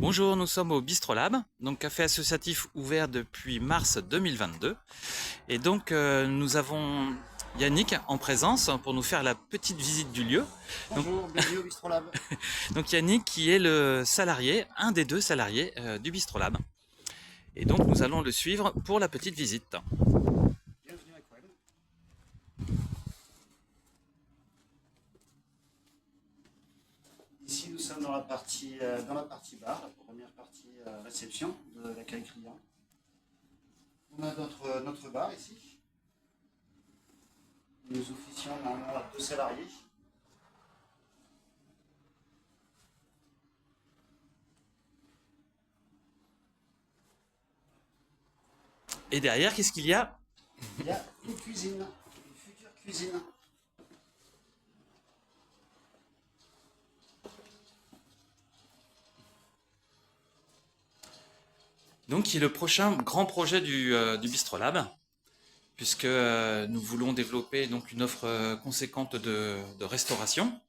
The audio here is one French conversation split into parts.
Bonjour, nous sommes au Bistrolab, donc café associatif ouvert depuis mars 2022. Et donc nous avons Yannick en présence pour nous faire la petite visite du lieu. Bonjour, bienvenue au Bistrolab. Donc Yannick qui est le salarié, un des deux salariés du Bistrolab. Et donc nous allons le suivre pour la petite visite. Bienvenue à Quell. Ici, nous sommes dans la partie bar, la première partie réception de l'accueil client. On a notre bar ici. Nous officions normalement à 2 salariés. Et derrière, qu'est-ce qu'il y a? Il y a une cuisine, une future cuisine. Donc qui est le prochain grand projet du Bistrolab, puisque nous voulons développer donc une offre conséquente de restauration.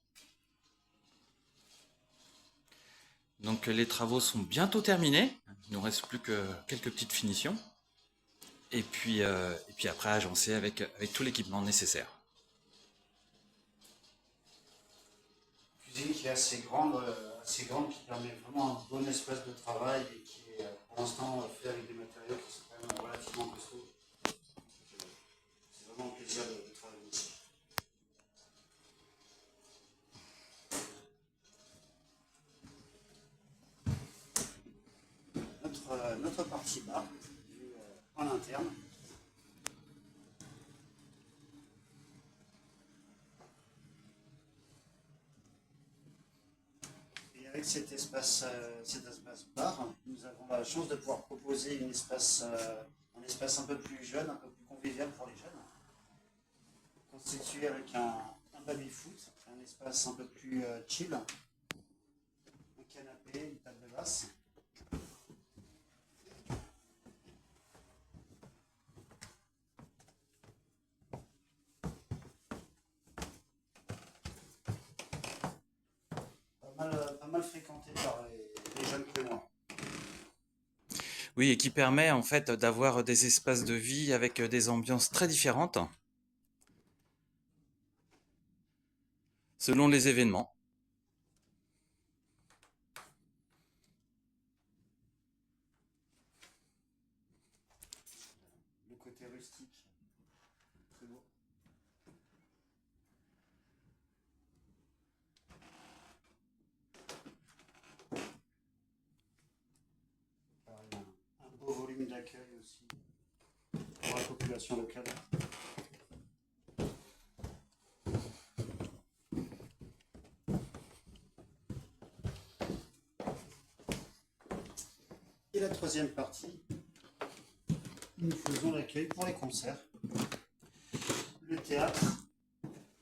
Donc les travaux sont bientôt terminés, il nous reste plus que quelques petites finitions. Et puis après agencer avec tout l'équipement nécessaire. Cuisine qui est assez grande, qui permet vraiment un bon espace de travail et qui est pour l'instant fait avec des matériaux qui sont quand même relativement costauds. C'est vraiment un plaisir de travailler ici. Notre partie bar, vue en interne. Et avec cet espace bar, nous avons la chance de pouvoir proposer un espace un peu plus jeune, un peu plus convivial pour les jeunes, constitué avec un baby-foot, un espace un peu plus chill, un canapé, une table basse. Pas mal fréquenté par les jeunes comme moi. Oui, et qui permet en fait d'avoir des espaces de vie avec des ambiances très différentes selon les événements. Le côté rustique, très beau. Pareil, un beau volume d'accueil aussi pour la population locale. Et la troisième partie, nous faisons l'accueil pour les concerts, le théâtre,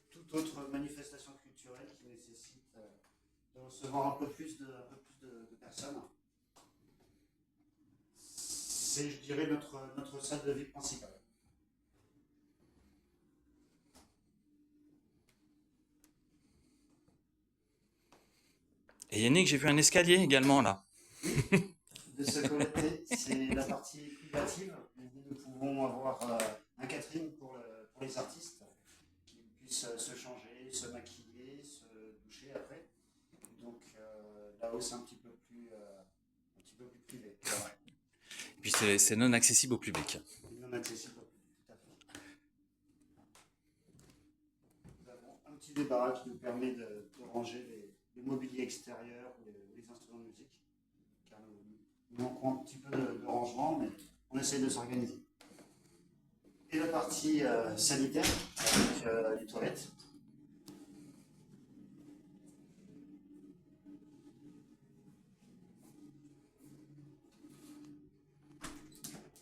toute autre manifestation culturelle qui nécessite de recevoir un peu plus de personnes. C'est, je dirais, notre salle de vie principale. Et Yannick, j'ai vu un escalier également là. Oui, de ce côté, c'est la partie privative où nous pouvons avoir un catering pour les artistes qui puissent se changer, se maquiller, se doucher après. Donc là-haut, c'est un petit peu plus privé. Et puis c'est non accessible au public. Et non accessible au public, tout à fait. Nous avons un petit débarras qui nous permet de ranger les mobiliers extérieurs, les instruments de musique. Car nous manquons un petit peu de rangement, mais on essaie de s'organiser. Et la partie sanitaire, avec les toilettes.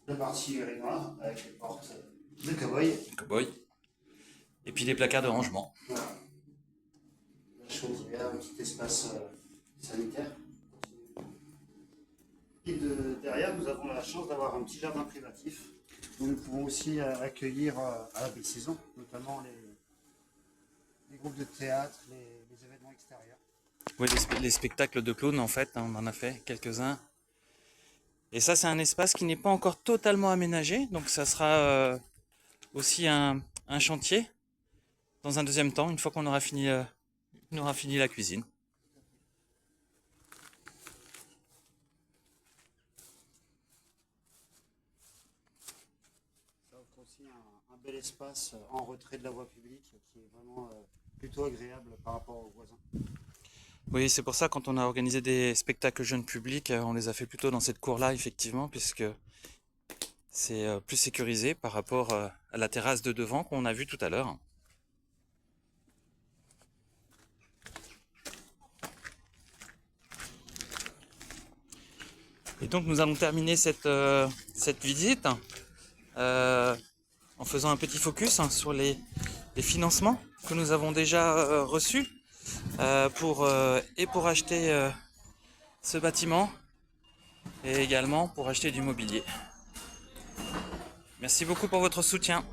La partie urinoir, avec les portes de cow-boy. Cowboy. Et puis les placards de rangement. Voilà. La chaudière, un petit espace sanitaire. Et derrière, nous avons la chance d'avoir un petit jardin privatif où nous pouvons aussi accueillir à la belle saison, notamment les groupes de théâtre, les événements extérieurs. Oui, les spectacles de clowns, en fait, hein, on en a fait quelques-uns. Et ça, c'est un espace qui n'est pas encore totalement aménagé, donc ça sera aussi un chantier dans un deuxième temps, une fois on aura fini la cuisine. Ça offre aussi un bel espace en retrait de la voie publique qui est vraiment plutôt agréable par rapport aux voisins. Oui, c'est pour ça quand on a organisé des spectacles jeunes publics, on les a fait plutôt dans cette cour-là, effectivement, puisque c'est plus sécurisé par rapport à la terrasse de devant qu'on a vue tout à l'heure. Et donc nous allons terminer cette visite en faisant un petit focus sur les financements que nous avons déjà reçus pour acheter ce bâtiment et également pour acheter du mobilier. Merci beaucoup pour votre soutien.